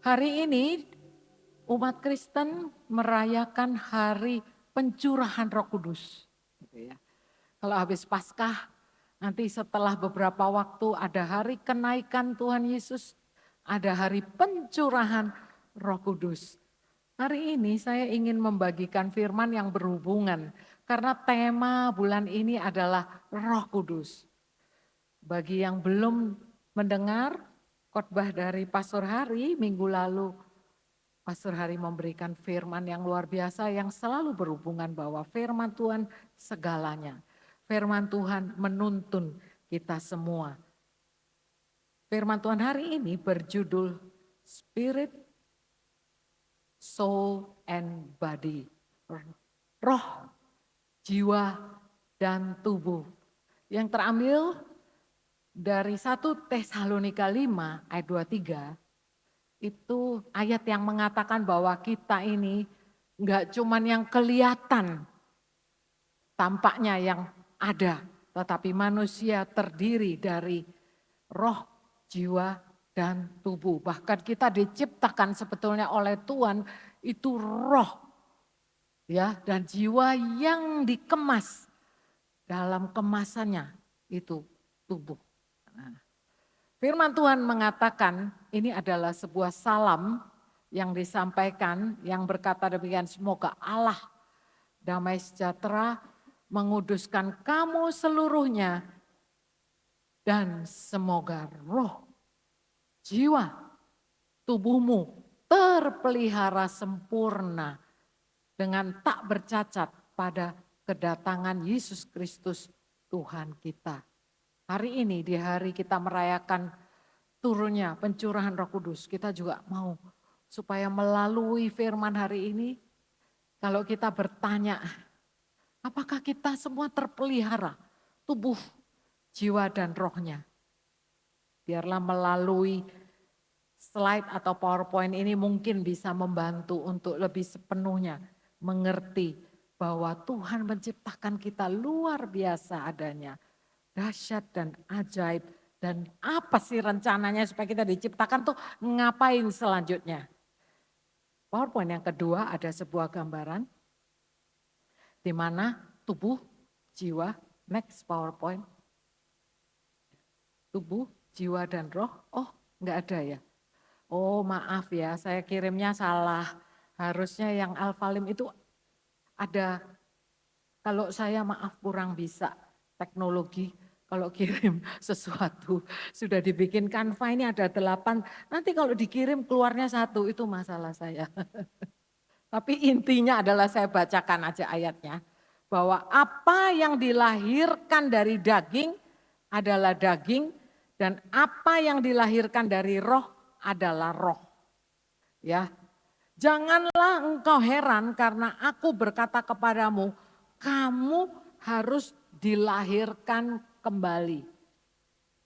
Hari ini umat Kristen merayakan hari pencurahan Roh Kudus. Gitu ya. Kalau habis Paskah, nanti setelah beberapa waktu ada hari kenaikan Tuhan Yesus, ada hari pencurahan Roh Kudus. Hari ini saya ingin membagikan firman yang berhubungan, karena tema bulan ini adalah Roh Kudus. Bagi yang belum mendengar khotbah dari Pastor Hari minggu lalu, Pastor Hari memberikan firman yang luar biasa yang selalu berhubungan bahwa firman Tuhan segalanya. Firman Tuhan menuntun kita semua. Firman Tuhan hari ini berjudul Spirit, Soul, and Body. Roh, jiwa, dan tubuh. Yang terambil dari 1 Tesalonika 5 ayat 23. Itu ayat yang mengatakan bahwa kita ini enggak cuman yang kelihatan tampaknya yang ada, tetapi manusia terdiri dari roh, jiwa, dan tubuh. Bahkan kita diciptakan sebetulnya oleh Tuhan itu roh, ya, dan jiwa yang dikemas dalam kemasannya itu tubuh. Nah, firman Tuhan mengatakan ini adalah sebuah salam yang disampaikan yang berkata demikian, semoga Allah damai sejahtera menguduskan kamu seluruhnya dan semoga roh, jiwa, tubuhmu terpelihara sempurna dengan tak bercacat pada kedatangan Yesus Kristus Tuhan kita. Hari ini di hari kita merayakan turunnya pencurahan Roh Kudus, kita juga mau supaya melalui firman hari ini, kalau kita bertanya, apakah kita semua terpelihara tubuh, jiwa dan rohnya? Biarlah melalui slide atau PowerPoint ini mungkin bisa membantu untuk lebih sepenuhnya mengerti bahwa Tuhan menciptakan kita luar biasa adanya. Dahsyat dan ajaib, dan apa sih rencananya supaya kita diciptakan tuh ngapain selanjutnya. PowerPoint yang kedua ada sebuah gambaran di mana tubuh, jiwa, next PowerPoint. Tubuh, jiwa dan roh, oh enggak ada ya. Oh maaf ya, saya kirimnya salah. Harusnya yang Alphalim itu ada, kalau saya maaf kurang bisa teknologi. Kalau kirim sesuatu sudah dibikin Canva ini ada 8, nanti kalau dikirim keluarnya 1 itu masalah saya. Tapi intinya adalah saya bacakan aja ayatnya. Bahwa apa yang dilahirkan dari daging adalah daging dan apa yang dilahirkan dari roh adalah roh. Ya, janganlah engkau heran karena aku berkata kepadamu, kamu harus dilahirkan kembali.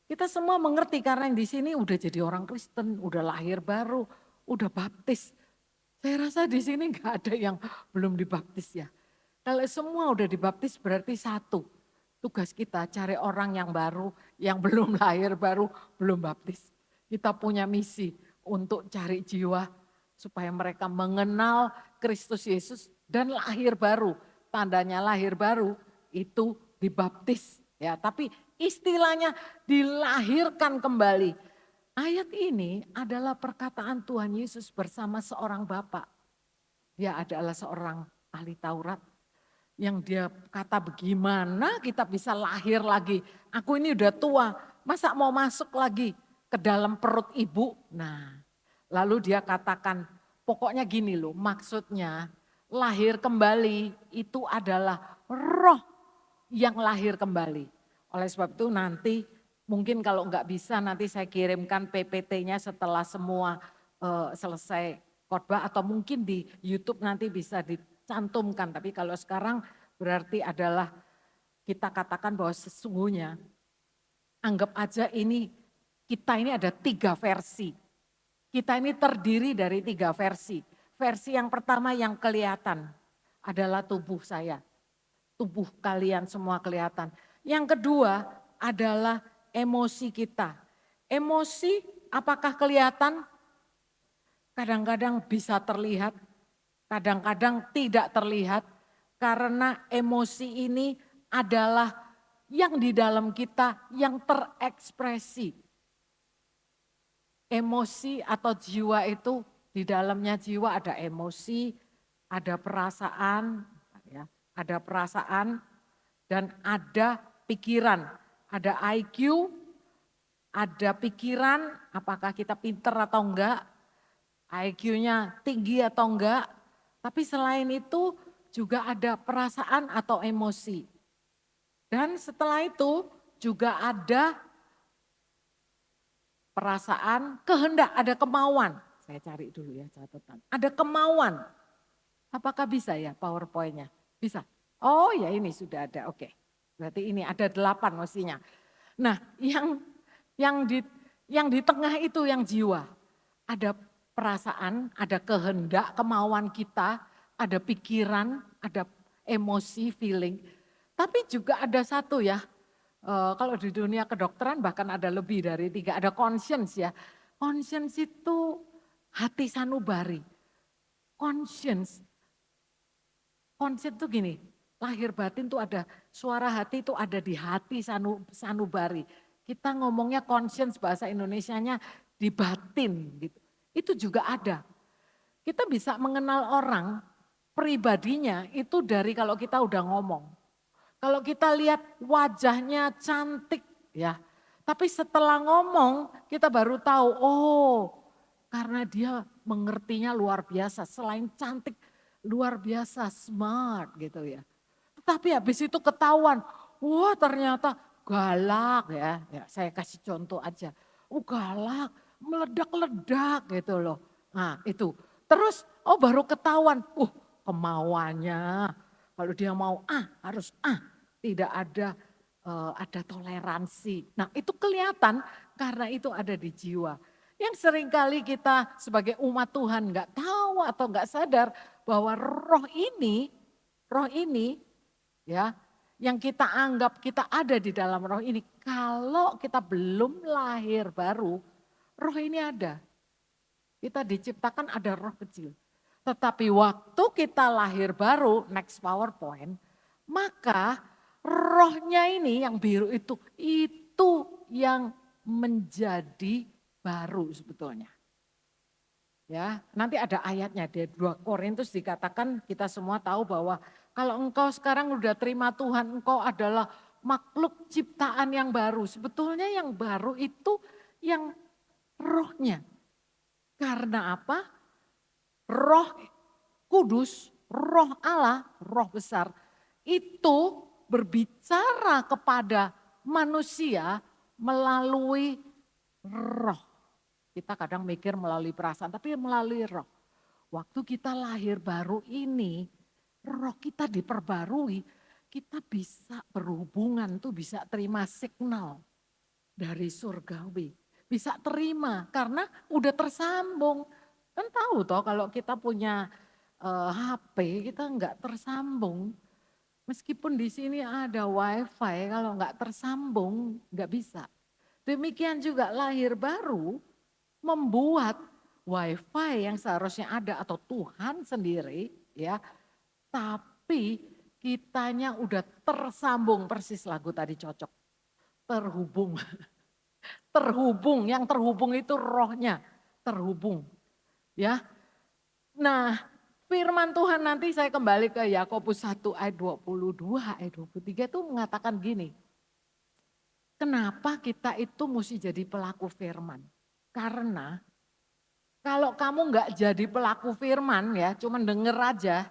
Kita semua mengerti karena yang di sini udah jadi orang Kristen, udah lahir baru, udah baptis. Saya rasa di sini nggak ada yang belum dibaptis ya. Kalau semua udah dibaptis berarti satu. Tugas kita cari orang yang baru, yang belum lahir baru, belum baptis. Kita punya misi untuk cari jiwa supaya mereka mengenal Kristus Yesus dan lahir baru. Tandanya lahir baru itu dibaptis ya, tapi istilahnya dilahirkan kembali. Ayat ini adalah perkataan Tuhan Yesus bersama seorang bapak. Dia adalah seorang ahli Taurat yang dia kata bagaimana kita bisa lahir lagi. Aku ini udah tua, masa mau masuk lagi ke dalam perut ibu? Nah, lalu dia katakan pokoknya gini loh, maksudnya lahir kembali itu adalah roh yang lahir kembali. Oleh sebab itu nanti mungkin kalau enggak bisa nanti saya kirimkan PPT-nya setelah semua selesai khotbah atau mungkin di YouTube nanti bisa dicantumkan. Tapi kalau sekarang berarti adalah kita katakan bahwa sesungguhnya anggap aja ini kita ini ada 3 versi. Kita ini terdiri dari 3 versi. Versi yang pertama yang kelihatan adalah tubuh saya. Tubuh kalian semua kelihatan. Yang kedua adalah emosi kita. Emosi apakah kelihatan? kadang-kadang bisa terlihat, kadang-kadang tidak terlihat, karena emosi ini adalah yang di dalam kita yang terekspresi. Emosi atau jiwa itu, di dalamnya jiwa ada emosi, ada perasaan, ya, ada perasaan dan ada pikiran, ada IQ, ada pikiran, apakah kita pinter atau enggak, IQ-nya tinggi atau enggak, tapi selain itu juga ada perasaan atau emosi. Dan setelah itu juga ada perasaan, kehendak, ada kemauan. Saya cari dulu ya catatan. Ada kemauan. Apakah bisa ya PowerPoint-nya? Bisa? Oh ya ini sudah ada, oke. Berarti ini ada 8 mestinya. Nah yang di yang di tengah itu yang jiwa. Ada perasaan, ada kehendak, kemauan kita, ada pikiran, ada emosi, feeling. Tapi juga ada satu ya, kalau di dunia kedokteran bahkan ada lebih dari 3, ada conscience ya. Conscience itu hati sanubari. Conscience itu gini, lahir batin itu ada, suara hati itu ada di hati sanubari. Kita ngomongnya conscience, bahasa Indonesianya di batin gitu. Itu juga ada. Kita bisa mengenal orang pribadinya itu dari kalau kita udah ngomong. Kalau kita lihat wajahnya cantik ya, tapi setelah ngomong kita baru tahu, oh karena dia mengertinya luar biasa, selain cantik luar biasa smart gitu ya. Tapi habis itu ketahuan, wah ternyata galak ya, ya saya kasih contoh aja. Oh galak, meledak-ledak gitu loh. Nah itu, terus oh baru ketahuan, kemauannya. Kalau dia mau harus tidak ada ada toleransi. Nah itu kelihatan karena itu ada di jiwa. Yang seringkali kita sebagai umat Tuhan nggak tahu atau nggak sadar bahwa roh ini ya, yang kita anggap kita ada di dalam roh ini, kalau kita belum lahir baru, roh ini ada. Kita diciptakan ada roh kecil. Tetapi waktu kita lahir baru, next PowerPoint, maka rohnya ini yang biru itu yang menjadi baru sebetulnya. Ya, nanti ada ayatnya di 2 Korintus dikatakan kita semua tahu bahwa kalau engkau sekarang udah terima Tuhan, engkau adalah makhluk ciptaan yang baru. Sebetulnya yang baru itu yang rohnya. Karena apa? Roh kudus, roh Allah, roh besar itu berbicara kepada manusia melalui roh. Kita kadang mikir melalui perasaan, tapi melalui roh. Waktu kita lahir baru ini, roh kita diperbarui, kita bisa berhubungan tuh bisa terima signal dari surgawi. Bisa terima karena udah tersambung. Kan tahu toh kalau kita punya HP kita nggak tersambung. Meskipun di sini ada wifi, kalau nggak tersambung nggak bisa. Demikian juga lahir baru membuat wifi yang seharusnya ada atau Tuhan sendiri ya, tapi kitanya udah tersambung, persis lagu tadi cocok. Terhubung, yang terhubung itu rohnya, terhubung. Ya. Nah, firman Tuhan nanti saya kembali ke Yakobus 1 ayat 22 ayat 23 itu mengatakan gini. Kenapa kita itu mesti jadi pelaku firman? Karena kalau kamu nggak jadi pelaku firman ya, cuma denger aja,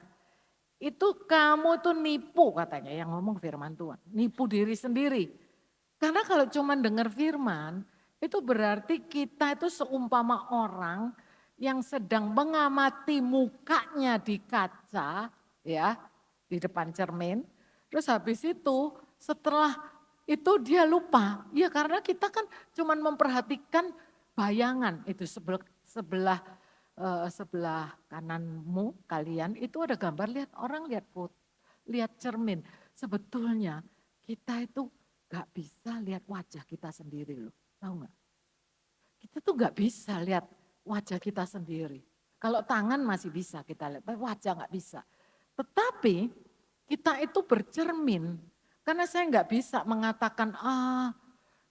itu kamu tuh nipu katanya yang ngomong firman Tuhan. Nipu diri sendiri. Karena kalau cuma dengar firman, itu berarti kita itu seumpama orang yang sedang mengamati mukanya di kaca, ya, di depan cermin. Terus habis itu setelah itu dia lupa. Ya karena kita kan cuma memperhatikan bayangan itu sebelah kananmu kalian itu ada gambar, lihat orang, lihat foto, lihat cermin. Sebetulnya kita itu gak bisa lihat wajah kita sendiri loh, tahu gak? Kita tuh gak bisa lihat wajah kita sendiri. Kalau tangan masih bisa kita lihat, tapi wajah nggak bisa. Tetapi kita itu bercermin, karena saya nggak bisa mengatakan,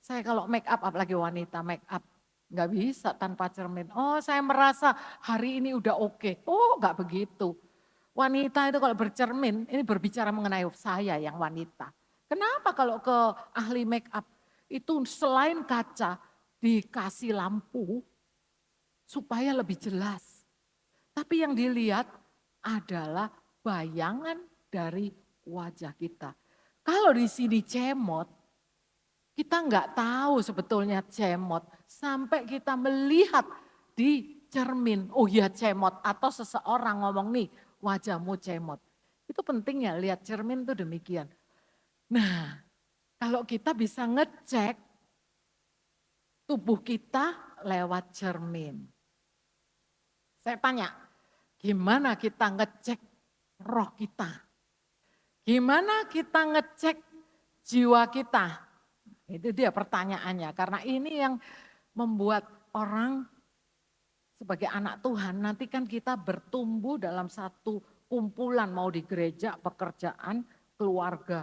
saya kalau make up, apalagi wanita make up, nggak bisa tanpa cermin. Oh saya merasa hari ini udah oke. Oh nggak begitu. Wanita itu kalau bercermin, ini berbicara mengenai saya yang wanita. Kenapa kalau ke ahli make up, itu selain kaca dikasih lampu supaya lebih jelas. Tapi yang dilihat adalah bayangan dari wajah kita. Kalau di sini cemot, kita nggak tahu sebetulnya cemot sampai kita melihat di cermin. Oh ya cemot, atau seseorang ngomong nih wajahmu cemot. Itu penting ya, lihat cermin tuh demikian. Nah, kalau kita bisa ngecek tubuh kita lewat cermin. Saya tanya, gimana kita ngecek roh kita? Gimana kita ngecek jiwa kita? Itu dia pertanyaannya, karena ini yang membuat orang sebagai anak Tuhan, nanti kan kita bertumbuh dalam satu kumpulan, mau di gereja, pekerjaan, keluarga.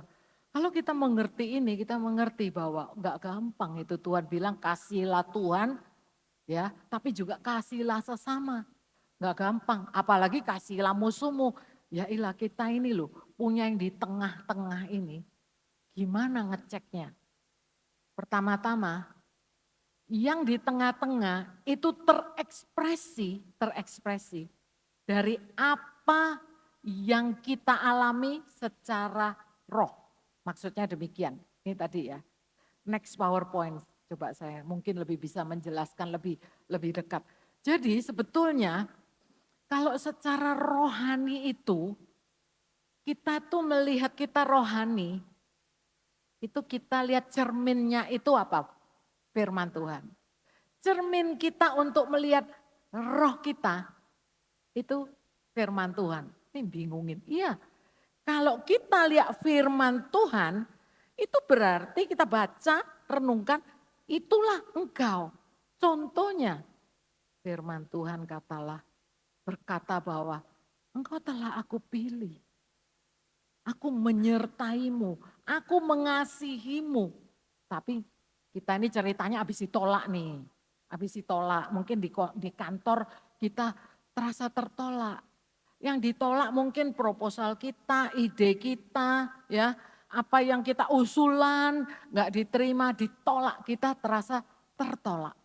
Kalau kita mengerti ini, kita mengerti bahwa enggak gampang itu. Tuhan bilang kasihlah Tuhan, ya, tapi juga kasihlah sesama. Enggak gampang, apalagi kasihlah musuhmu. Ya ilah, kita ini loh punya yang di tengah-tengah ini. Gimana ngeceknya? Pertama-tama, yang di tengah-tengah itu terekspresi dari apa yang kita alami secara roh. Maksudnya demikian. Ini tadi ya. Next PowerPoint, coba saya mungkin lebih bisa menjelaskan lebih dekat. Jadi sebetulnya kalau secara rohani itu, kita tuh melihat kita rohani, itu kita lihat cerminnya itu apa? Firman Tuhan. Cermin kita untuk melihat roh kita, itu firman Tuhan. Ini bingungin, iya. Kalau kita lihat firman Tuhan, itu berarti kita baca, renungkan, itulah engkau. Contohnya, firman Tuhan berkata bahwa engkau telah aku pilih. Aku menyertaimu, aku mengasihimu. Tapi kita ini ceritanya habis ditolak nih. Habis ditolak, mungkin di kantor kita terasa tertolak. Yang ditolak mungkin proposal kita, ide kita, ya apa yang kita usulan, nggak diterima, ditolak, kita terasa tertolak.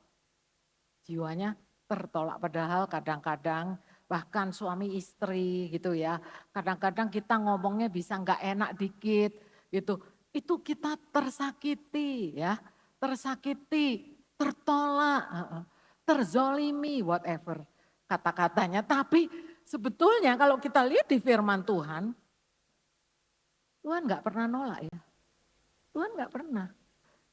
Jiwanya tertolak, padahal kadang-kadang bahkan suami istri gitu ya. Kadang-kadang kita ngomongnya bisa nggak enak dikit gitu. Itu kita tersakiti ya, tersakiti, tertolak, terzolimi, whatever kata-katanya. Tapi sebetulnya kalau kita lihat di firman Tuhan, Tuhan nggak pernah nolak ya. Tuhan nggak pernah.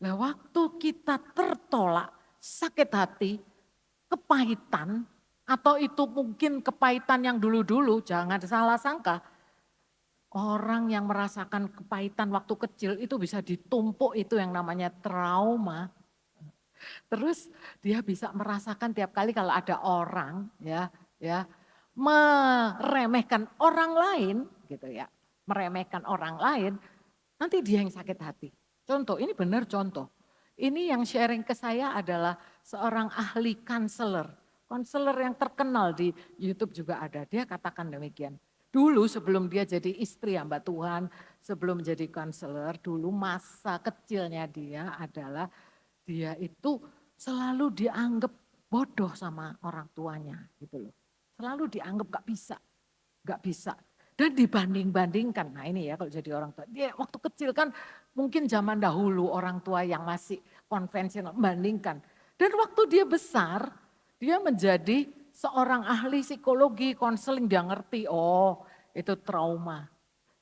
Nah waktu kita tertolak, sakit hati, kepahitan, atau itu mungkin kepahitan yang dulu-dulu, jangan salah sangka. Orang yang merasakan kepahitan waktu kecil itu bisa ditumpuk itu yang namanya trauma. Terus dia bisa merasakan tiap kali kalau ada orang ya meremehkan orang lain gitu ya. Meremehkan orang lain, nanti dia yang sakit hati. Contoh, ini benar contoh. Ini yang sharing ke saya adalah seorang ahli konselor. Konselor yang terkenal di YouTube juga ada. Dia katakan demikian. Dulu sebelum dia jadi istri hamba Tuhan, sebelum jadi konselor, dulu masa kecilnya dia adalah dia itu selalu dianggap bodoh sama orang tuanya gitu loh. Selalu dianggap gak bisa. Dan dibanding-bandingkan, nah ini ya kalau jadi orang tua. Dia waktu kecil kan mungkin zaman dahulu orang tua yang masih konvensional membandingkan. Dan waktu dia besar, dia menjadi seorang ahli psikologi, konseling, dia ngerti, oh itu trauma.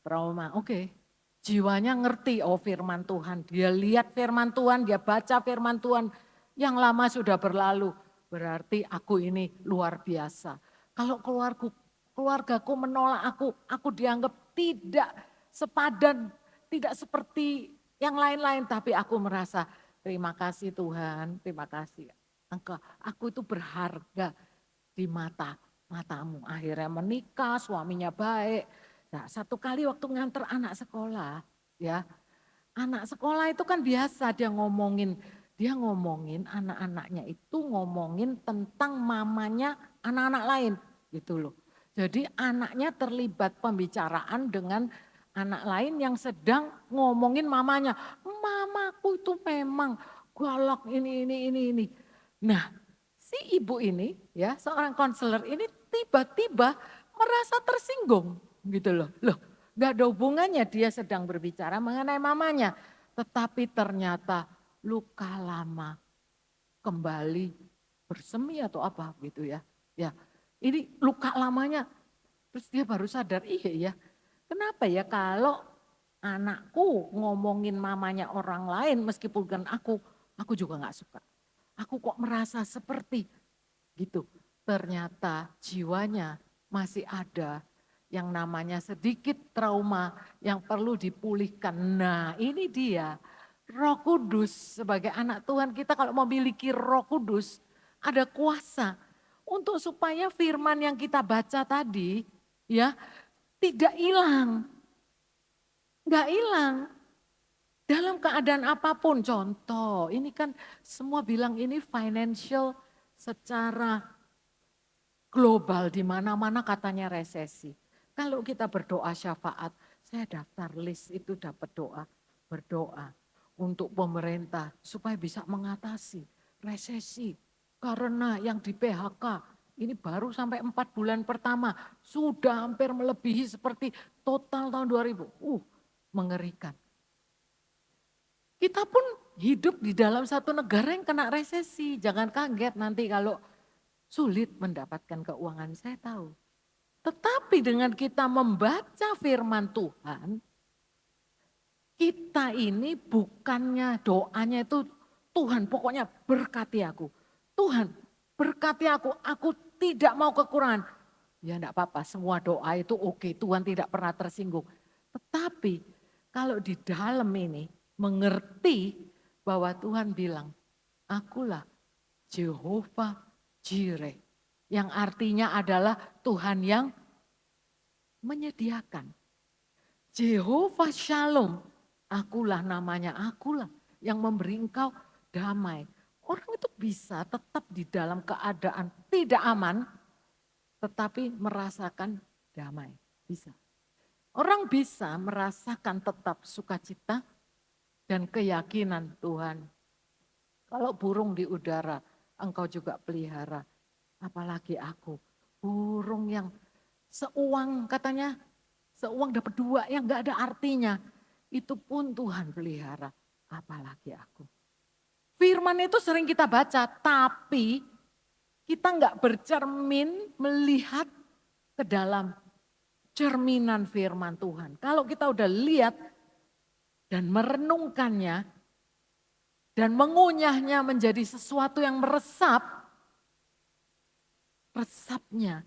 Trauma, oke. Jiwanya ngerti, oh firman Tuhan. Dia lihat firman Tuhan, dia baca firman Tuhan. Yang lama sudah berlalu, berarti aku ini luar biasa. Kalau keluargaku menolak aku dianggap tidak sepadan, tidak seperti yang lain-lain. Tapi aku merasa terima kasih Tuhan, terima kasih. Engkau, aku itu berharga di mata matamu. Akhirnya menikah, suaminya baik. Nah, satu kali waktu nganter anak sekolah, ya, anak sekolah itu kan biasa dia ngomongin anak-anaknya itu ngomongin tentang mamanya anak-anak lain gitu loh. Jadi anaknya terlibat pembicaraan dengan anak lain yang sedang ngomongin mamanya. Mamaku itu memang galak ini. Nah, si ibu ini ya seorang konselor ini tiba-tiba merasa tersinggung gitu loh. Loh, gak ada hubungannya dia sedang berbicara mengenai mamanya. Tetapi ternyata luka lama kembali bersemi atau apa gitu ya. Ya, ini luka lamanya terus dia baru sadar, iya ya. Kenapa ya kalau anakku ngomongin mamanya orang lain meskipun kan aku juga gak suka. Aku kok merasa seperti gitu. Ternyata jiwanya masih ada yang namanya sedikit trauma yang perlu dipulihkan. Nah ini dia Roh Kudus sebagai anak Tuhan kita kalau memiliki Roh Kudus ada kuasa untuk supaya firman yang kita baca tadi ya tidak hilang. Enggak hilang. Dalam keadaan apapun, contoh, ini kan semua bilang ini financial secara global di mana-mana katanya resesi. Kalau kita berdoa syafaat, saya daftar list itu dapat doa, berdoa untuk pemerintah supaya bisa mengatasi resesi. Karena yang di PHK ini baru sampai 4 bulan pertama sudah hampir melebihi seperti total tahun 2000. Mengerikan. Kita pun hidup di dalam satu negara yang kena resesi. Jangan kaget nanti kalau sulit mendapatkan keuangan, saya tahu. Tetapi dengan kita membaca firman Tuhan, kita ini bukannya doanya itu Tuhan pokoknya berkati aku. Tuhan berkati aku tidak mau kekurangan. Ya enggak apa-apa, semua doa itu oke, Tuhan tidak pernah tersinggung. Tetapi kalau di dalam ini mengerti bahwa Tuhan bilang, akulah Jehovah Jireh. Yang artinya adalah Tuhan yang menyediakan. Jehovah Shalom, akulah namanya, akulah yang memberi engkau damai. Orang itu bisa tetap di dalam keadaan tidak aman, tetapi merasakan damai. Bisa. Orang bisa merasakan tetap sukacita dan keyakinan Tuhan. Kalau burung di udara, engkau juga pelihara. Apalagi aku, burung yang seuang katanya, seuang dapat 2 yang gak ada artinya. Itu pun Tuhan pelihara, apalagi aku. Firman itu sering kita baca, tapi kita gak bercermin melihat ke dalam cerminan firman Tuhan. Kalau kita udah lihat dan merenungkannya dan mengunyahnya menjadi sesuatu yang meresap, resapnya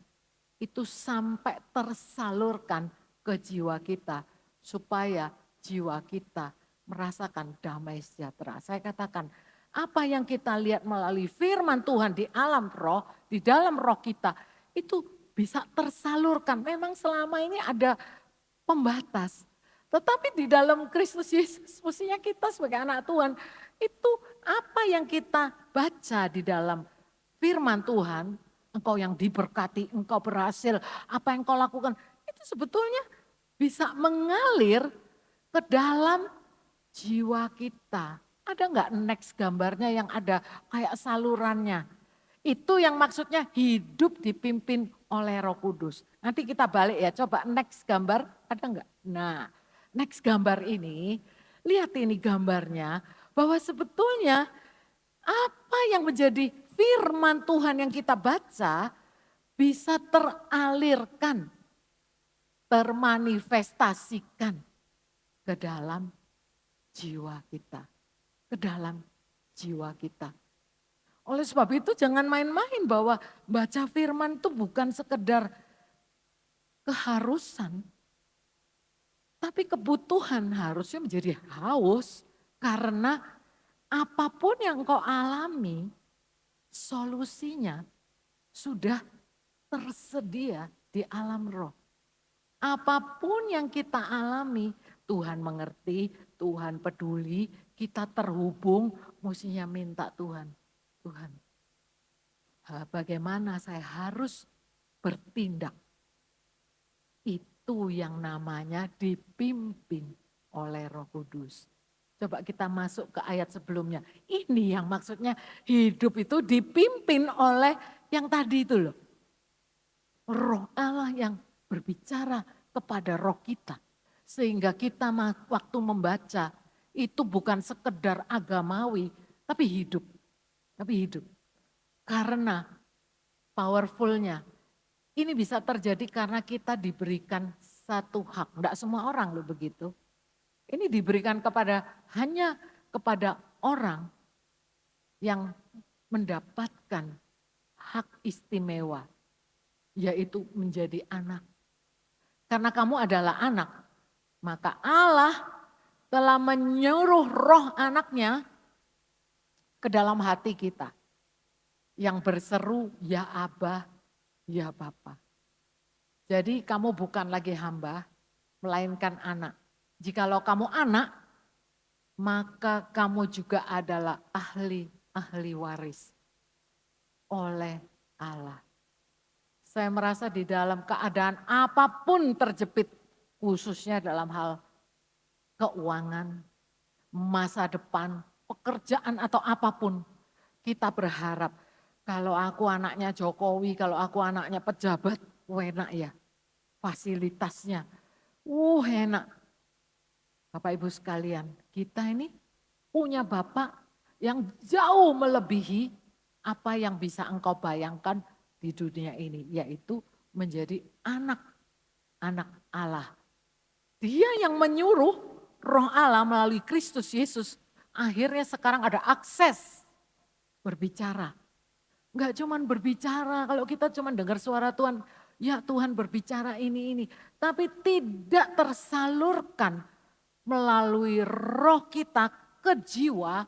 itu sampai tersalurkan ke jiwa kita supaya jiwa kita merasakan damai sejahtera. Saya katakan apa yang kita lihat melalui firman Tuhan di alam roh, di dalam roh kita itu bisa tersalurkan. Memang selama ini ada pembatas. Tetapi di dalam Kristus Yesus, mestinya kita sebagai anak Tuhan, itu apa yang kita baca di dalam firman Tuhan, engkau yang diberkati, engkau berhasil, apa yang kau lakukan, itu sebetulnya bisa mengalir ke dalam jiwa kita. Ada enggak next gambarnya yang ada kayak salurannya? Itu yang maksudnya hidup dipimpin oleh Roh Kudus. Nanti kita balik ya, coba next gambar ada enggak? Nah, next gambar ini, lihat ini gambarnya bahwa sebetulnya apa yang menjadi firman Tuhan yang kita baca bisa teralirkan, termanifestasikan ke dalam jiwa kita, ke dalam jiwa kita. Oleh sebab itu jangan main-main bahwa baca firman itu bukan sekedar keharusan. Tapi kebutuhan harusnya menjadi haus karena apapun yang kau alami solusinya sudah tersedia di alam roh. Apapun yang kita alami, Tuhan mengerti, Tuhan peduli, kita terhubung, mestinya minta Tuhan. Tuhan, bagaimana saya harus bertindak? Itu yang namanya dipimpin oleh Roh Kudus. Coba kita masuk ke ayat sebelumnya. Ini yang maksudnya hidup itu dipimpin oleh yang tadi itu loh. Roh Allah yang berbicara kepada roh kita. Sehingga kita waktu membaca itu bukan sekedar agamawi, tapi hidup. Tapi hidup. Karena powerfulnya ini bisa terjadi karena kita diberikan satu hak. Tidak semua orang loh begitu. Ini diberikan hanya kepada orang yang mendapatkan hak istimewa, yaitu menjadi anak. Karena kamu adalah anak, maka Allah telah menyuruh roh anaknya ke dalam hati kita. Yang berseru, ya Abah, ya Bapa. Jadi kamu bukan lagi hamba, melainkan anak. Jikalau kamu anak, maka kamu juga adalah ahli waris oleh Allah. Saya merasa di dalam keadaan apapun terjepit, khususnya dalam hal keuangan, masa depan, pekerjaan atau apapun, kita berharap kalau aku anaknya Jokowi, kalau aku anaknya pejabat, enak ya fasilitasnya, enak. Bapak Ibu sekalian, kita ini punya Bapak yang jauh melebihi apa yang bisa engkau bayangkan di dunia ini, yaitu menjadi anak Allah. Dia yang menyuruh roh Allah melalui Kristus Yesus, akhirnya sekarang ada akses berbicara. Enggak cuman berbicara, kalau kita cuman dengar suara Tuhan, ya Tuhan berbicara ini. Tapi tidak tersalurkan melalui roh kita ke jiwa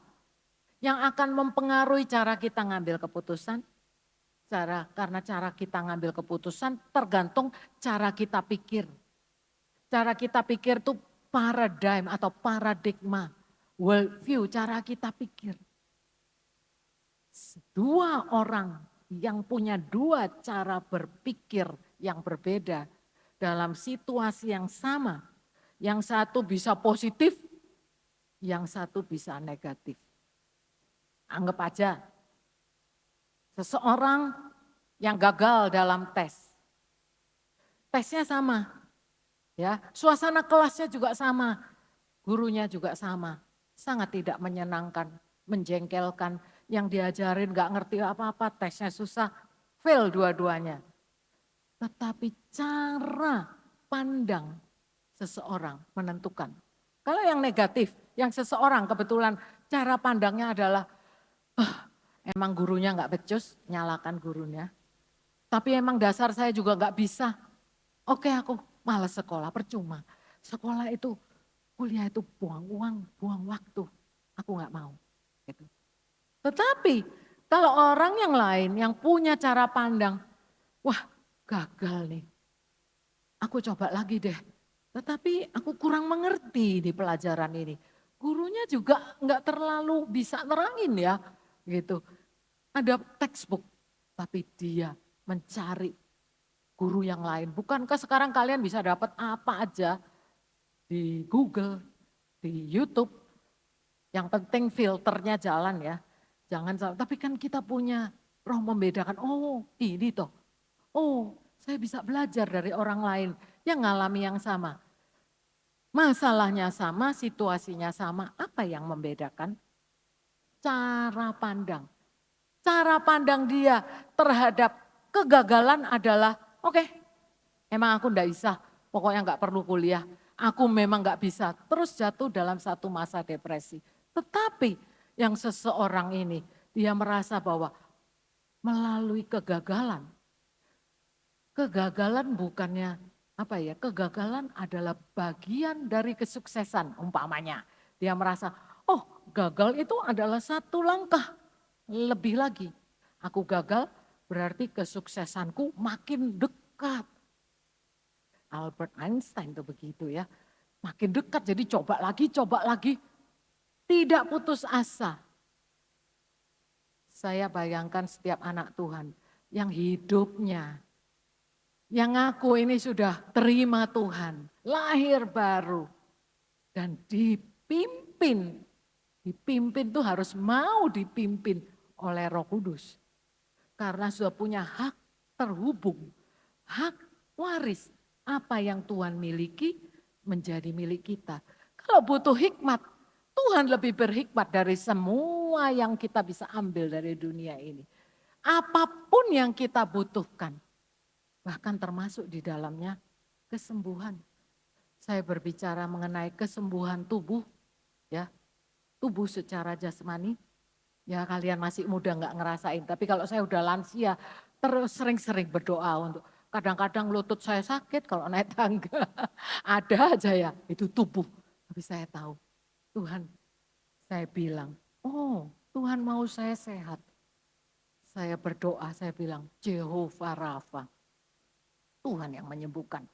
yang akan mempengaruhi cara kita ngambil keputusan. Karena cara kita ngambil keputusan tergantung cara kita pikir. Cara kita pikir itu paradigm atau paradigma, worldview, cara kita pikir. Dua orang yang punya dua cara berpikir yang berbeda dalam situasi yang sama. Yang satu bisa positif, yang satu bisa negatif. Anggap aja seseorang yang gagal dalam tes. Tesnya sama, ya, suasana kelasnya juga sama, gurunya juga sama. Sangat tidak menyenangkan, menjengkelkan, yang diajarin gak ngerti apa-apa, tesnya susah, fail dua-duanya. Tetapi cara pandang seseorang menentukan. Kalau yang negatif, yang seseorang kebetulan cara pandangnya adalah, emang gurunya gak becus, nyalakan gurunya. Tapi emang dasar saya juga gak bisa. Oke, aku malas sekolah, percuma. Sekolah itu, kuliah itu buang uang, buang waktu. Aku gak mau. Gitu. Tetapi kalau orang yang lain yang punya cara pandang, wah gagal nih. Aku coba lagi deh. Tetapi aku kurang mengerti di pelajaran ini. Gurunya juga nggak terlalu bisa nerangin ya, gitu. Ada textbook, tapi dia mencari guru yang lain. Bukankah sekarang kalian bisa dapat apa aja di Google, di YouTube? Yang penting filternya jalan ya. Jangan salah, tapi kan kita punya roh membedakan. Oh, ini toh. Oh, saya bisa belajar dari orang lain yang ngalami yang sama. Masalahnya sama, situasinya sama, apa yang membedakan? Cara pandang. Cara pandang dia terhadap kegagalan adalah, oke, emang aku enggak bisa, pokoknya enggak perlu kuliah. Aku memang enggak bisa, terus jatuh dalam satu masa depresi. Tetapi yang seseorang ini, dia merasa bahwa melalui kegagalan bukannya apa ya, kegagalan adalah bagian dari kesuksesan umpamanya. Dia merasa, oh gagal itu adalah satu langkah lebih lagi. Aku gagal, berarti kesuksesanku makin dekat. Albert Einstein tuh begitu ya. Makin dekat jadi coba lagi. Tidak putus asa. Saya bayangkan setiap anak Tuhan yang hidupnya, yang ngaku ini sudah terima Tuhan, lahir baru. Dan dipimpin tuh harus mau dipimpin oleh Roh Kudus. Karena sudah punya hak terhubung, hak waris. Apa yang Tuhan miliki menjadi milik kita. Kalau butuh hikmat, Tuhan lebih berhikmat dari semua yang kita bisa ambil dari dunia ini. Apapun yang kita butuhkan, bahkan termasuk di dalamnya kesembuhan. Saya berbicara mengenai kesembuhan tubuh, ya, tubuh secara jasmani. Ya kalian masih muda nggak ngerasain, tapi kalau saya udah lansia, terus sering-sering berdoa untuk kadang-kadang lutut saya sakit kalau naik tangga. Ada aja ya, itu tubuh. Tapi saya tahu, Tuhan, saya bilang, oh Tuhan mau saya sehat. Saya berdoa, saya bilang, Jehovah Rafa, Tuhan yang menyembuhkan.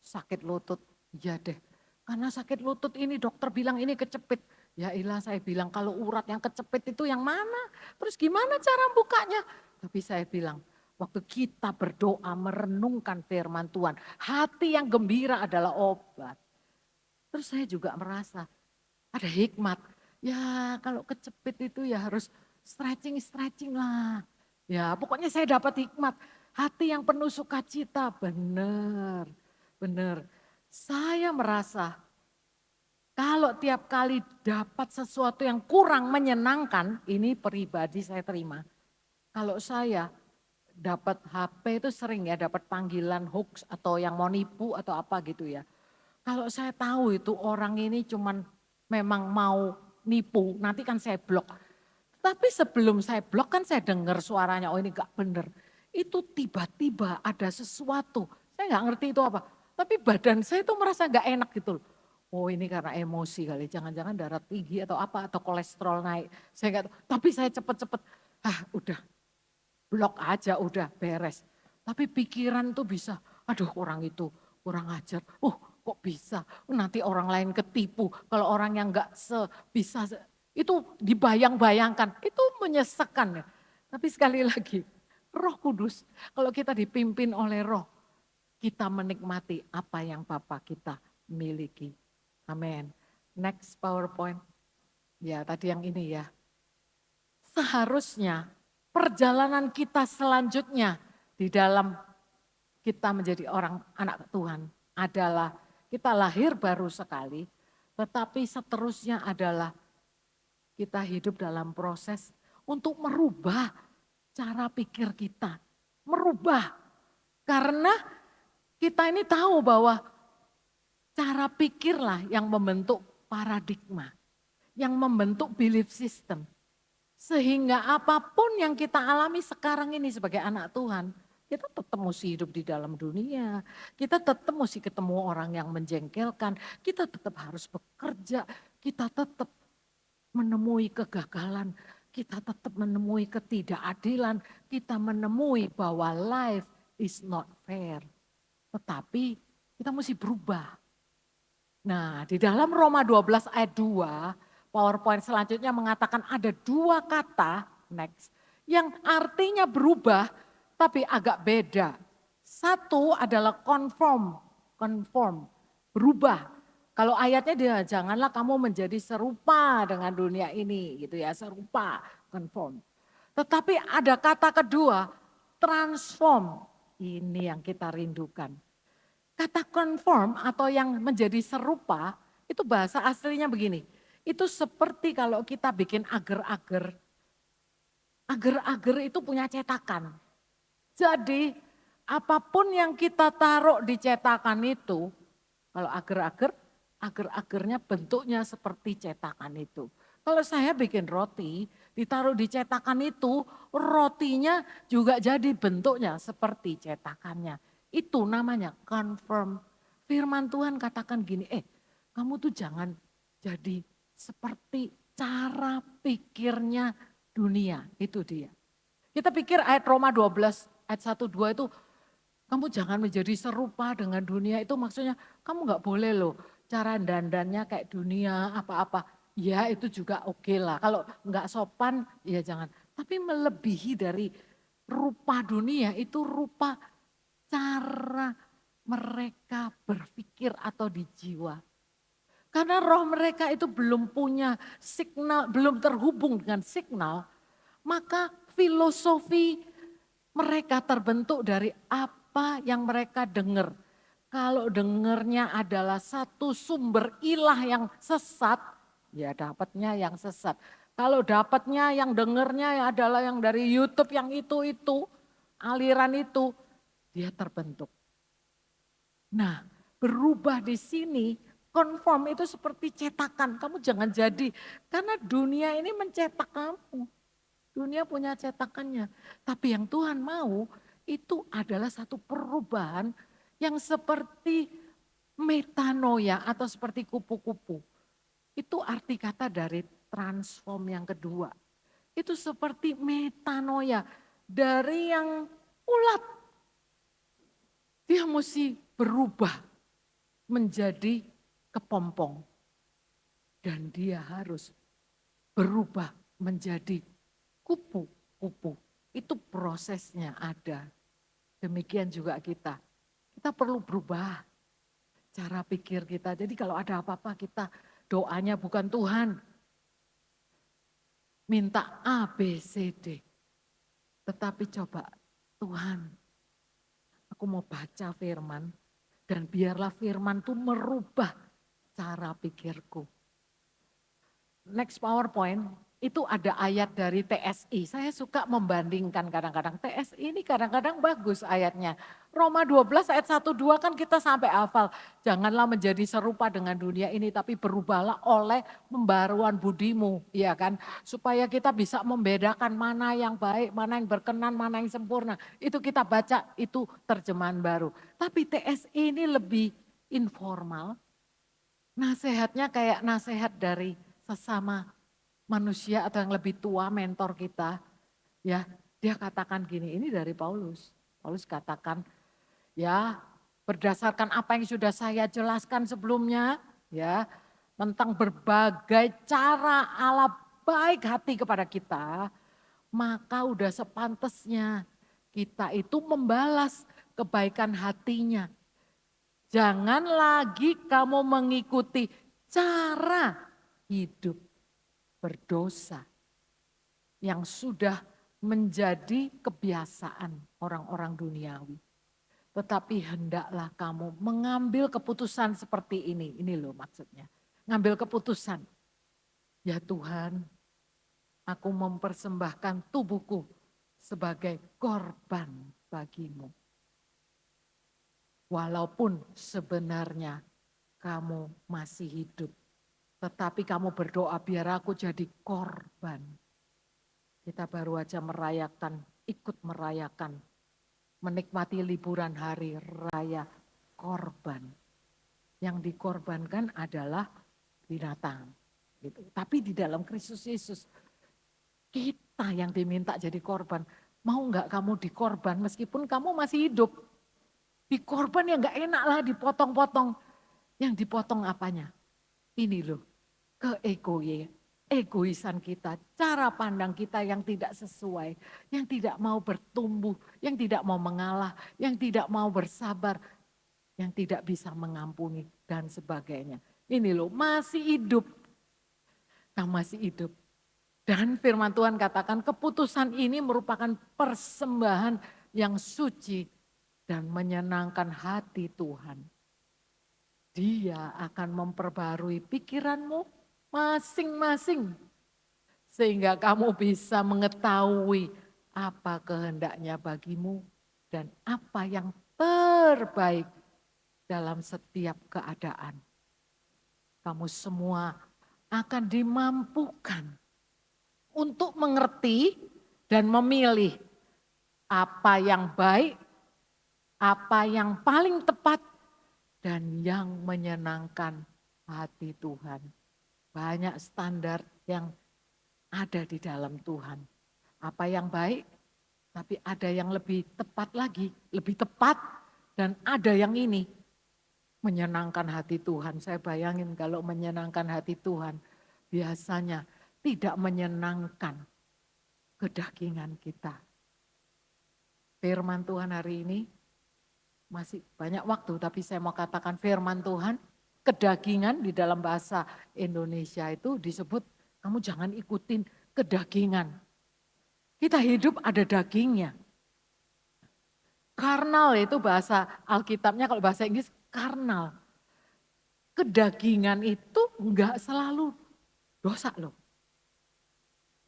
Sakit lutut, ya deh. Karena sakit lutut ini dokter bilang ini kecepit. Ya ilah saya bilang kalau urat yang kecepit itu yang mana? Terus gimana cara bukanya? Tapi saya bilang waktu kita berdoa merenungkan firman Tuhan. Hati yang gembira adalah obat. Terus saya juga merasa ada hikmat. Ya kalau kecepit itu ya harus stretching lah. Ya pokoknya saya dapat hikmat. Hati yang penuh sukacita, benar, benar. Saya merasa kalau tiap kali dapat sesuatu yang kurang menyenangkan, ini pribadi saya terima. Kalau saya dapat HP itu sering ya, dapat panggilan hoax atau yang mau nipu atau apa gitu ya. Kalau saya tahu itu orang ini cuman memang mau nipu, nanti kan saya blok. Tapi sebelum saya blok kan saya dengar suaranya, oh ini gak bener. Itu tiba-tiba ada sesuatu, saya gak ngerti itu apa. Tapi badan saya itu merasa gak enak gitu loh. Oh ini karena emosi kali, jangan-jangan darah tinggi atau apa, atau kolesterol naik. Saya gak tahu, tapi saya cepet-cepet, udah blok aja udah beres. Tapi pikiran tuh bisa, aduh orang itu kurang ajar. Kok bisa? Nanti orang lain ketipu. Kalau orang yang nggak bisa itu dibayang-bayangkan, itu menyesakan ya. Tapi sekali lagi, Roh Kudus, kalau kita dipimpin oleh Roh, kita menikmati apa yang Bapa kita miliki. Amin. Next PowerPoint. Ya, tadi yang ini ya. Seharusnya perjalanan kita selanjutnya di dalam kita menjadi orang anak Tuhan adalah kita lahir baru sekali, tetapi seterusnya adalah kita hidup dalam proses untuk merubah cara pikir kita. Merubah. Karena kita ini tahu bahwa cara pikirlah yang membentuk paradigma, yang membentuk belief system. Sehingga apapun yang kita alami sekarang ini sebagai anak Tuhan, kita tetap mesti hidup di dalam dunia. Kita tetap mesti ketemu orang yang menjengkelkan. Kita tetap harus bekerja. Kita tetap menemui kegagalan. Kita tetap menemui ketidakadilan. Kita menemui bahwa life is not fair. Tetapi kita mesti berubah. Nah, di dalam Roma 12 ayat 2, PowerPoint selanjutnya mengatakan ada dua kata, next, yang artinya berubah tapi agak beda. Satu adalah conform, berubah. Kalau ayatnya dia janganlah kamu menjadi serupa dengan dunia ini gitu ya, serupa, conform. Tetapi ada kata kedua, transform. Ini yang kita rindukan. Kata conform atau yang menjadi serupa, itu bahasa aslinya begini. Itu seperti kalau kita bikin agar-agar. Agar-agar itu punya cetakan. Jadi apapun yang kita taruh di cetakan itu, kalau agar-agar, agar-agarnya bentuknya seperti cetakan itu. Kalau saya bikin roti, ditaruh di cetakan itu, rotinya juga jadi bentuknya seperti cetakannya. Itu namanya confirm. Firman Tuhan katakan gini, kamu tuh jangan jadi seperti cara pikirnya dunia, itu dia. Kita pikir ayat Roma 12, ayat 1-2 itu, kamu jangan menjadi serupa dengan dunia, itu maksudnya kamu nggak boleh loh cara dandannya kayak dunia apa-apa. Ya itu juga oke lah, kalau nggak sopan ya jangan. Tapi melebihi dari rupa dunia itu rupa cara mereka berpikir atau di jiwa. Karena roh mereka itu belum punya signal, belum terhubung dengan signal, maka filosofi mereka terbentuk dari apa yang mereka dengar. Kalau dengarnya adalah satu sumber ilah yang sesat, ya dapatnya yang sesat. Kalau dapatnya yang dengarnya adalah yang dari YouTube yang itu, aliran itu, dia terbentuk. Nah, berubah di sini, konform itu seperti cetakan. Kamu jangan jadi, karena dunia ini mencetak kamu. Dunia punya cetakannya. Tapi yang Tuhan mau itu adalah satu perubahan yang seperti metanoia atau seperti kupu-kupu. Itu arti kata dari transform yang kedua. Itu seperti metanoia. Dari yang ulat, dia mesti berubah menjadi kepompong. Dan dia harus berubah menjadi kupu-kupu. Itu prosesnya ada. Demikian juga kita. Kita perlu berubah cara pikir kita. Jadi kalau ada apa-apa kita doanya bukan Tuhan. Minta A, B, C, D. Tetapi coba Tuhan, aku mau baca firman. Dan biarlah firman itu merubah cara pikirku. Next PowerPoint, itu ada ayat dari TSI. Saya suka membandingkan kadang-kadang. TSI ini kadang-kadang bagus ayatnya. Roma 12 ayat 1-2 kan kita sampai hafal. Janganlah menjadi serupa dengan dunia ini, tapi berubahlah oleh pembaruan budimu. Ya kan? Supaya kita bisa membedakan mana yang baik, mana yang berkenan, mana yang sempurna. Itu kita baca, itu terjemahan baru. Tapi TSI ini lebih informal. Nasehatnya kayak nasehat dari sesama manusia atau yang lebih tua, mentor kita, ya dia katakan gini, ini dari Paulus. Paulus katakan, ya berdasarkan apa yang sudah saya jelaskan sebelumnya, ya tentang berbagai cara Allah baik hati kepada kita, maka udah sepantasnya kita itu membalas kebaikan hatinya. Jangan lagi kamu mengikuti cara hidup berdosa yang sudah menjadi kebiasaan orang-orang duniawi. Tetapi hendaklah kamu mengambil keputusan seperti ini. Ini loh maksudnya. Ngambil keputusan. Ya Tuhan, aku mempersembahkan tubuhku sebagai korban bagimu. Walaupun sebenarnya kamu masih hidup. Tetapi kamu berdoa biar aku jadi korban. Kita baru aja merayakan, ikut merayakan. Menikmati liburan hari raya korban. Yang dikorbankan adalah binatang. Gitu. Tapi di dalam Kristus Yesus, kita yang diminta jadi korban. Mau nggak kamu dikorban meskipun kamu masih hidup? Dikorban ya nggak enak lah dipotong-potong. Yang dipotong apanya? Ini loh, egoisan kita, cara pandang kita yang tidak sesuai, yang tidak mau bertumbuh, yang tidak mau mengalah, yang tidak mau bersabar, yang tidak bisa mengampuni dan sebagainya. Ini loh, masih hidup. Kamu masih hidup. Dan firman Tuhan katakan keputusan ini merupakan persembahan yang suci dan menyenangkan hati Tuhan. Dia akan memperbarui pikiranmu masing-masing. Sehingga kamu bisa mengetahui apa kehendaknya bagimu dan apa yang terbaik dalam setiap keadaan. Kamu semua akan dimampukan untuk mengerti dan memilih apa yang baik, apa yang paling tepat, dan yang menyenangkan hati Tuhan. Banyak standar yang ada di dalam Tuhan. Apa yang baik, Tapi ada yang lebih tepat lagi, lebih tepat dan ada yang ini. Menyenangkan hati Tuhan. Saya bayangin kalau menyenangkan hati Tuhan, biasanya tidak menyenangkan kedagingan kita. Firman Tuhan hari ini, masih banyak waktu, tapi saya mau katakan firman Tuhan, kedagingan di dalam bahasa Indonesia itu disebut, kamu jangan ikutin kedagingan. Kita hidup ada dagingnya. Karnal itu bahasa Alkitabnya, kalau bahasa Inggris karnal. Kedagingan itu enggak selalu dosa loh.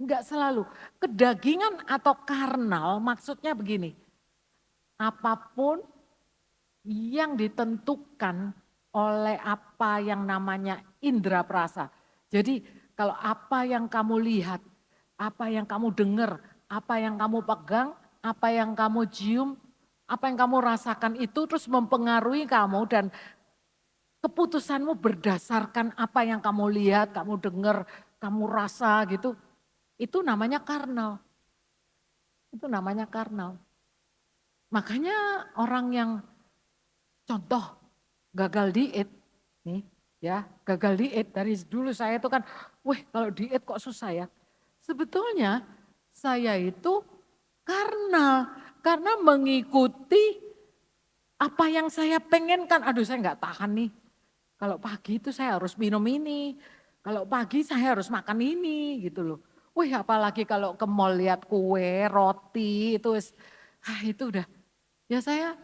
Enggak selalu. Kedagingan atau karnal maksudnya begini. Apapun yang ditentukan oleh apa yang namanya indera perasa. Jadi kalau apa yang kamu lihat, apa yang kamu dengar, apa yang kamu pegang, apa yang kamu cium, apa yang kamu rasakan itu terus mempengaruhi kamu dan keputusanmu berdasarkan apa yang kamu lihat, kamu dengar, kamu rasa gitu. Itu namanya karnal. Itu namanya karnal. Makanya orang yang contoh gagal diet nih ya, gagal diet dari dulu saya itu kan, wih kalau diet kok susah ya. Sebetulnya saya itu karena mengikuti apa yang saya pengenkan. Aduh saya nggak tahan nih. Kalau pagi itu saya harus minum ini. Kalau pagi saya harus makan ini gitu loh. Wih apalagi kalau ke mall lihat kue, roti itu udah. Ya saya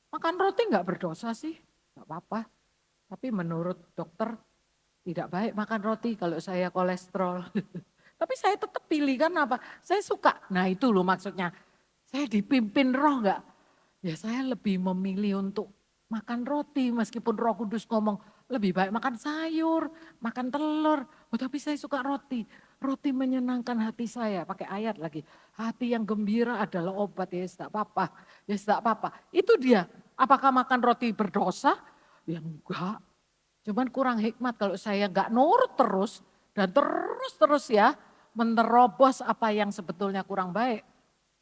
makan roti nggak berdosa sih, nggak apa-apa. Tapi menurut dokter tidak baik makan roti kalau saya kolesterol. Tapi saya tetap pilih kan apa? Saya suka. Nah itu loh maksudnya. Saya dipimpin roh nggak? Ya saya lebih memilih untuk makan roti meskipun Roh Kudus ngomong lebih baik makan sayur, makan telur. Oh tapi saya suka roti. Roti menyenangkan hati saya. Pakai ayat lagi. Hati yang gembira adalah obat. Ya tidak apa-apa. Ya tidak apa-apa. Itu dia. Apakah makan roti berdosa? Ya enggak. Cuman kurang hikmat kalau saya enggak nurut terus. Dan terus ya menerobos apa yang sebetulnya kurang baik.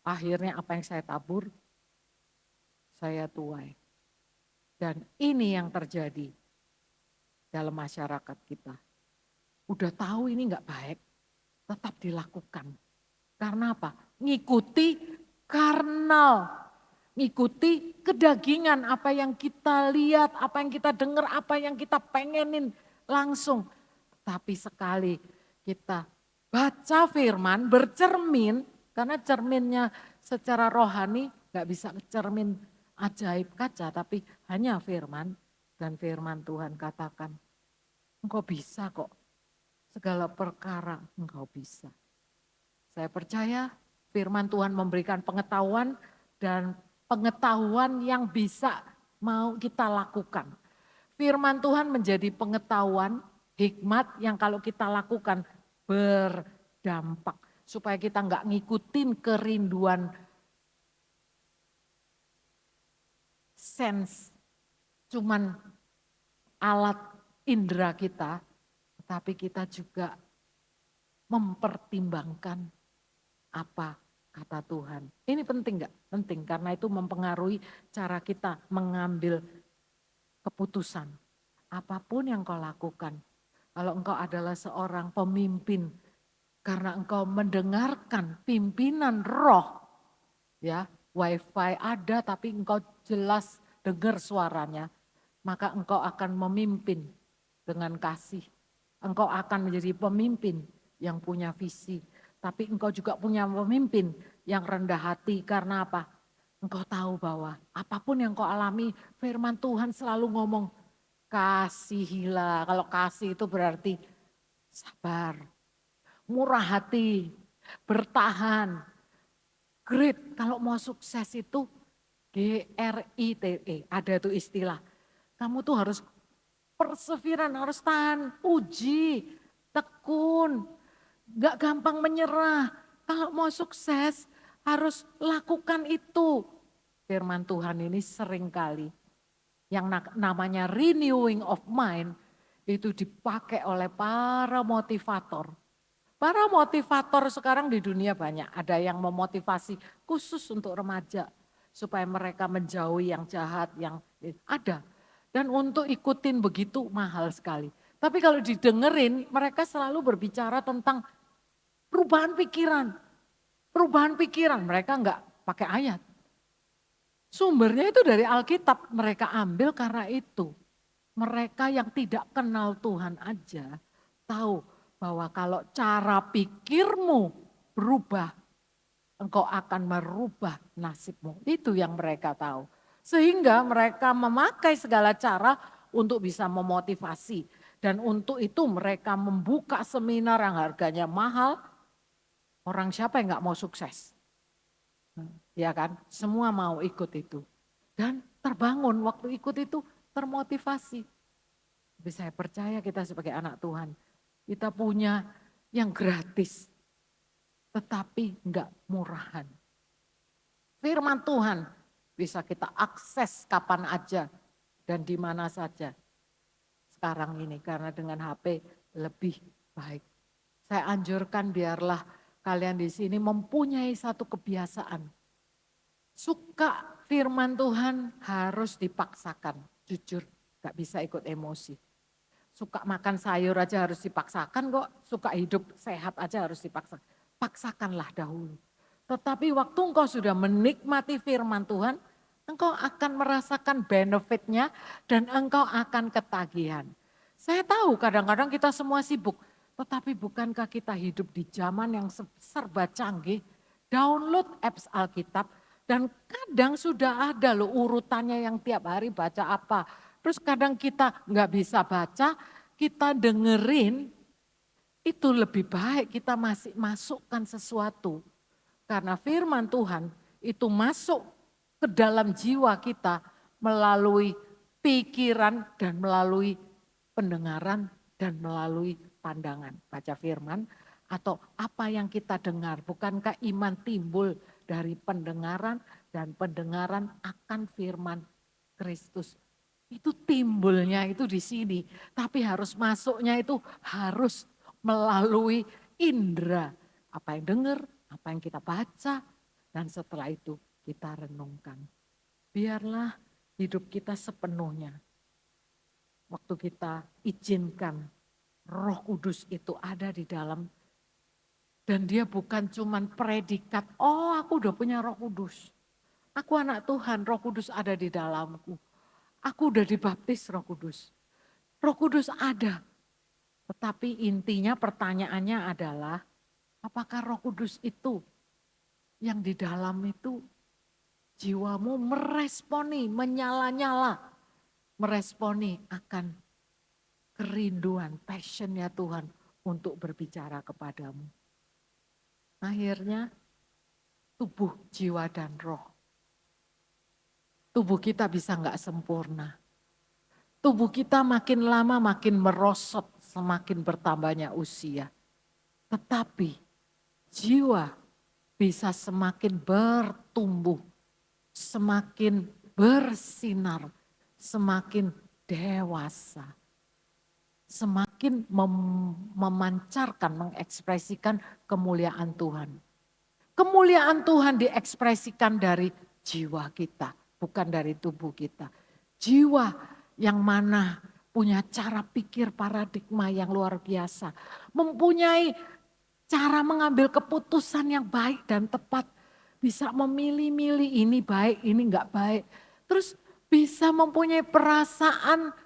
Akhirnya apa yang saya tabur, saya tuai. Dan ini yang terjadi dalam masyarakat kita. Udah tahu ini enggak baik, tetap dilakukan. Karena apa? Ngikuti karnal. Ngikuti kedagingan apa yang kita lihat, apa yang kita dengar, apa yang kita pengenin langsung. Tapi sekali kita baca firman, bercermin, karena cerminnya secara rohani gak bisa cermin ajaib kaca, tapi hanya firman. Dan firman Tuhan katakan, engkau bisa kok, segala perkara engkau bisa. Saya percaya firman Tuhan memberikan pengetahuan dan pengetahuan yang bisa mau kita lakukan. Firman Tuhan menjadi pengetahuan, hikmat yang kalau kita lakukan berdampak. Supaya kita nggak ngikutin kerinduan sense, cuman alat indera kita, tetapi kita juga mempertimbangkan apa kata Tuhan. Ini penting nggak? Penting karena itu mempengaruhi cara kita mengambil keputusan. Apapun yang kau lakukan, kalau engkau adalah seorang pemimpin, karena engkau mendengarkan pimpinan roh, ya wifi ada tapi engkau jelas dengar suaranya, maka engkau akan memimpin dengan kasih. Engkau akan menjadi pemimpin yang punya visi. Tapi engkau juga punya pemimpin yang rendah hati karena apa? Engkau tahu bahwa apapun yang kau alami, firman Tuhan selalu ngomong, kasihilah. Kalau kasih itu berarti sabar, murah hati, bertahan, grit. Kalau mau sukses itu GRITE, ada tuh istilah. Kamu tuh harus perseveran, harus tahan, uji, tekun, gak gampang menyerah. Kalau mau sukses harus lakukan itu. Firman Tuhan ini seringkali yang namanya renewing of mind itu dipakai oleh para motivator. Para motivator sekarang di dunia banyak. Ada yang memotivasi khusus untuk remaja. Supaya mereka menjauhi yang jahat, yang ada. Dan untuk ikutin begitu mahal sekali. Tapi kalau didengerin mereka selalu berbicara tentang perubahan pikiran. Perubahan pikiran mereka enggak pakai ayat. Sumbernya itu dari Alkitab mereka ambil karena itu. Mereka yang tidak kenal Tuhan aja tahu bahwa kalau cara pikirmu berubah, engkau akan merubah nasibmu. Itu yang mereka tahu. Sehingga mereka memakai segala cara untuk bisa memotivasi. Dan untuk itu mereka membuka seminar yang harganya mahal. Orang siapa yang gak mau sukses? Ya kan? Semua mau ikut itu. Dan terbangun waktu ikut itu termotivasi. Tapi saya percaya kita sebagai anak Tuhan, kita punya yang gratis, tetapi enggak murahan. Firman Tuhan bisa kita akses kapan aja dan di mana saja. Sekarang ini karena dengan HP lebih baik. Saya anjurkan biarlah kalian di sini mempunyai satu kebiasaan. Suka firman Tuhan harus dipaksakan, jujur gak bisa ikut emosi. Suka makan sayur aja harus dipaksakan kok, suka hidup sehat aja harus dipaksakan. Paksakanlah dahulu. Tetapi waktu engkau sudah menikmati firman Tuhan, engkau akan merasakan benefitnya dan engkau akan ketagihan. Saya tahu kadang-kadang kita semua sibuk, tetapi bukankah kita hidup di zaman yang serba canggih, download apps Alkitab, dan kadang sudah ada loh urutannya yang tiap hari baca apa. Terus kadang kita nggak bisa baca, kita dengerin, itu lebih baik kita masih masukkan sesuatu. Karena firman Tuhan itu masuk ke dalam jiwa kita melalui pikiran dan melalui pendengaran dan melalui pandangan. Baca firman atau apa yang kita dengar. Bukankah iman timbul dari pendengaran dan pendengaran akan firman Kristus. Itu timbulnya itu di sini, tapi harus masuknya itu harus melalui indera. Apa yang dengar, apa yang kita baca, dan setelah itu kita renungkan. Biarlah hidup kita sepenuhnya. Waktu kita izinkan Roh Kudus itu ada di dalam. Dan dia bukan cuman predikat, oh aku udah punya Roh Kudus. Aku anak Tuhan, Roh Kudus ada di dalamku. Aku udah dibaptis Roh Kudus. Roh Kudus ada. Tetapi intinya pertanyaannya adalah, apakah Roh Kudus itu yang di dalam itu jiwamu meresponi, menyala-nyala. Meresponi akan kerinduan, passionnya Tuhan untuk berbicara kepadamu. Akhirnya tubuh, jiwa, dan roh. Tubuh kita bisa nggak sempurna. Tubuh kita makin lama makin merosot, semakin bertambahnya usia. Tetapi jiwa bisa semakin bertumbuh, semakin bersinar, semakin dewasa. Semakin memancarkan, mengekspresikan kemuliaan Tuhan. Kemuliaan Tuhan diekspresikan dari jiwa kita, bukan dari tubuh kita. Jiwa yang mana punya cara pikir paradigma yang luar biasa. Mempunyai cara mengambil keputusan yang baik dan tepat. Bisa memilih-milih ini baik, ini enggak baik. Terus bisa mempunyai perasaan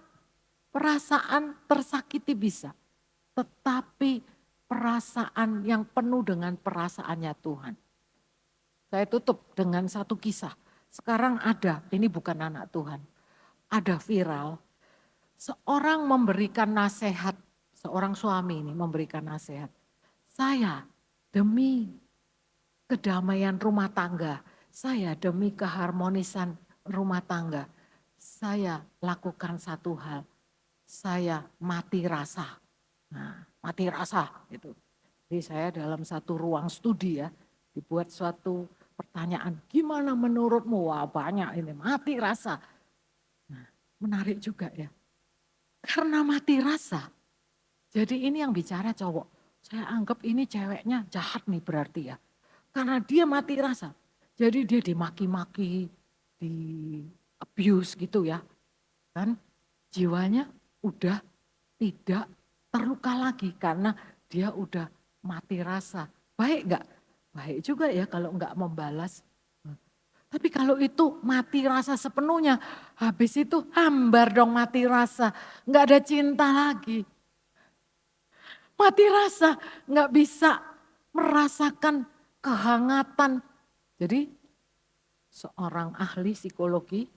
tersakiti bisa. Tetapi perasaan yang penuh dengan perasaannya Tuhan. Saya tutup dengan satu kisah. Sekarang ada, ini bukan anak Tuhan. Ada viral, seorang memberikan nasihat, seorang suami ini memberikan nasihat. Saya demi kedamaian rumah tangga, saya demi keharmonisan rumah tangga, saya lakukan satu hal. Saya mati rasa. Nah, mati rasa gitu. Jadi saya dalam satu ruang studi ya, dibuat suatu pertanyaan, gimana menurutmu? Wah banyak ini, mati rasa. Nah, menarik juga ya. Karena mati rasa. Jadi ini yang bicara cowok. Saya anggap ini ceweknya jahat nih berarti ya. Karena dia mati rasa. Jadi dia dimaki-maki, di abuse gitu ya. Kan jiwanya udah tidak terluka lagi karena dia udah mati rasa. Baik enggak? Baik juga ya kalau enggak membalas. Tapi kalau itu mati rasa sepenuhnya, habis itu hambar dong mati rasa. Enggak ada cinta lagi. Mati rasa, enggak bisa merasakan kehangatan. Jadi seorang ahli psikologi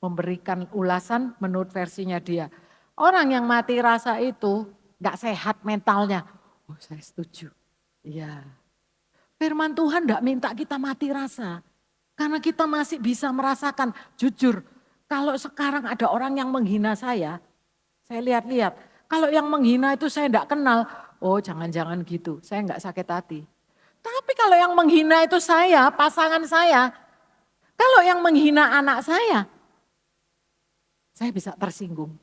memberikan ulasan menurut versinya dia. Orang yang mati rasa itu enggak sehat mentalnya. Oh, saya setuju. Iya. Firman Tuhan enggak minta kita mati rasa. Karena kita masih bisa merasakan, jujur, kalau sekarang ada orang yang menghina saya lihat-lihat. Kalau yang menghina itu saya enggak kenal, oh jangan-jangan gitu, saya enggak sakit hati. Tapi kalau yang menghina itu saya, pasangan saya, kalau yang menghina anak saya bisa tersinggung.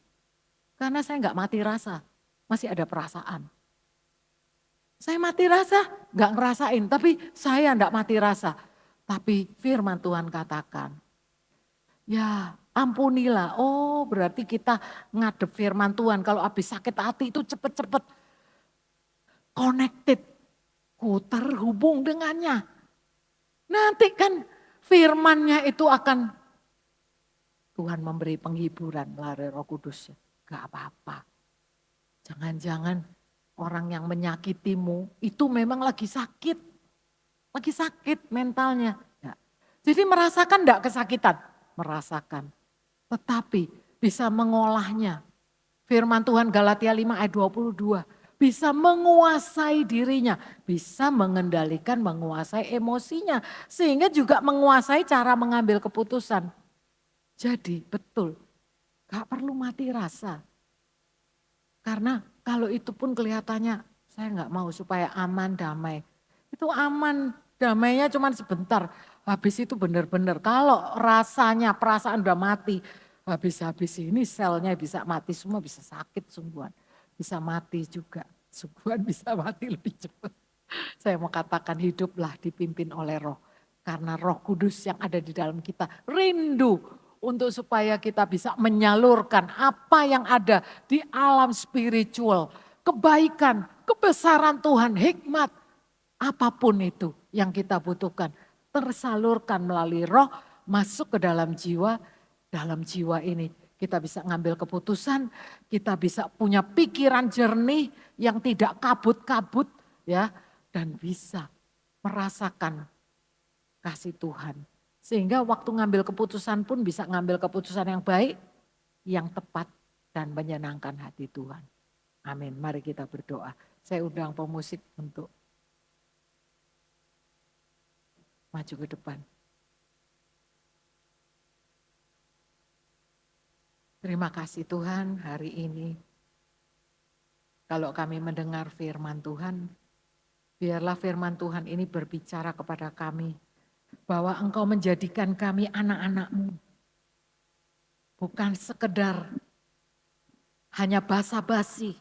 Karena saya enggak mati rasa, masih ada perasaan. Saya mati rasa, enggak ngerasain, tapi saya enggak mati rasa. Tapi firman Tuhan katakan, ya ampunilah. Oh berarti kita ngadep firman Tuhan. Kalau habis sakit hati itu cepet-cepet connected. Ku terhubung dengannya. Nanti kan firmannya itu akan Tuhan memberi penghiburan melalui Roh Kudus. Gak apa-apa. Jangan-jangan orang yang menyakitimu itu memang lagi sakit. Lagi sakit mentalnya. Ya. Jadi merasakan enggak kesakitan? Merasakan. Tetapi bisa mengolahnya. Firman Tuhan Galatia 5 ayat 22. Bisa menguasai dirinya. Bisa mengendalikan, menguasai emosinya. Sehingga juga menguasai cara mengambil keputusan. Jadi betul. Gak perlu mati rasa. Karena kalau itu pun kelihatannya saya gak mau supaya aman, damai. Itu aman, damainya cuma sebentar. Habis itu benar-benar kalau rasanya perasaan udah mati. Habis-habis ini selnya bisa mati semua, bisa sakit sungguhan. Bisa mati juga, sungguhan bisa mati lebih cepat. Saya mau katakan hiduplah dipimpin oleh Roh. Karena Roh Kudus yang ada di dalam kita rindu untuk supaya kita bisa menyalurkan apa yang ada di alam spiritual. Kebaikan, kebesaran Tuhan, hikmat, apapun itu yang kita butuhkan. Tersalurkan melalui roh, masuk ke dalam jiwa ini. Kita bisa ngambil keputusan, kita bisa punya pikiran jernih yang tidak kabut-kabut ya. Dan bisa merasakan kasih Tuhan. Sehingga waktu ngambil keputusan pun bisa ngambil keputusan yang baik, yang tepat dan menyenangkan hati Tuhan. Amin. Mari kita berdoa. Saya undang pemusik untuk maju ke depan. Terima kasih Tuhan hari ini. Kalau kami mendengar firman Tuhan, biarlah firman Tuhan ini berbicara kepada kami. Bahwa Engkau menjadikan kami anak-anak-Mu. Bukan sekedar hanya basa-basi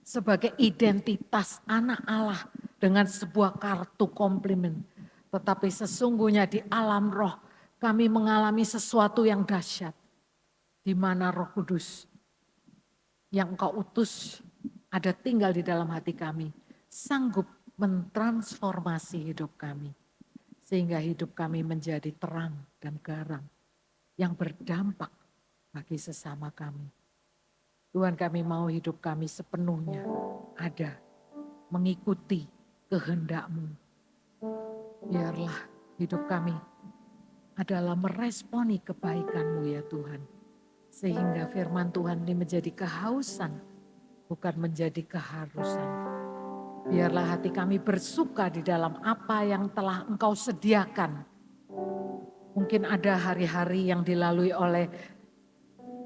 sebagai identitas anak Allah dengan sebuah kartu komplimen. Tetapi sesungguhnya di alam roh kami mengalami sesuatu yang dahsyat. Di mana Roh Kudus yang Engkau utus ada tinggal di dalam hati kami. Sanggup mentransformasi hidup kami. Sehingga hidup kami menjadi terang dan garam yang berdampak bagi sesama kami. Tuhan kami mau hidup kami sepenuhnya ada mengikuti kehendak-Mu. Biarlah hidup kami adalah meresponi kebaikan-Mu ya Tuhan. Sehingga firman Tuhan ini menjadi kehausan, bukan menjadi keharusan. Biarlah hati kami bersuka di dalam apa yang telah Engkau sediakan. Mungkin ada hari-hari yang dilalui oleh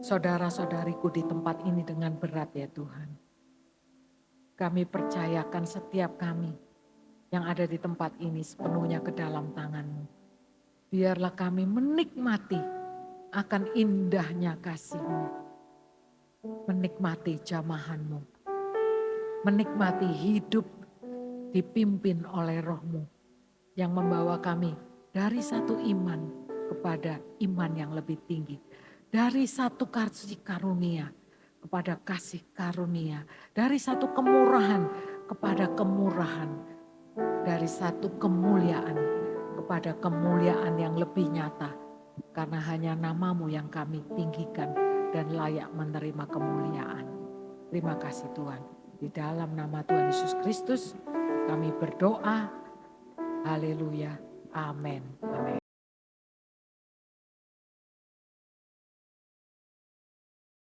saudara-saudariku di tempat ini dengan berat ya Tuhan. Kami percayakan setiap kami yang ada di tempat ini sepenuhnya ke dalam tangan-Mu. Biarlah kami menikmati akan indahnya kasih-Mu. Menikmati jamahan-Mu. Menikmati hidup dipimpin oleh Roh-Mu yang membawa kami dari satu iman kepada iman yang lebih tinggi. Dari satu kasih karunia kepada kasih karunia. Dari satu kemurahan kepada kemurahan. Dari satu kemuliaan kepada kemuliaan yang lebih nyata. Karena hanya nama-Mu yang kami tinggikan dan layak menerima kemuliaan. Terima kasih Tuhan. Di dalam nama Tuhan Yesus Kristus kami berdoa. Haleluya. Amin. Amin.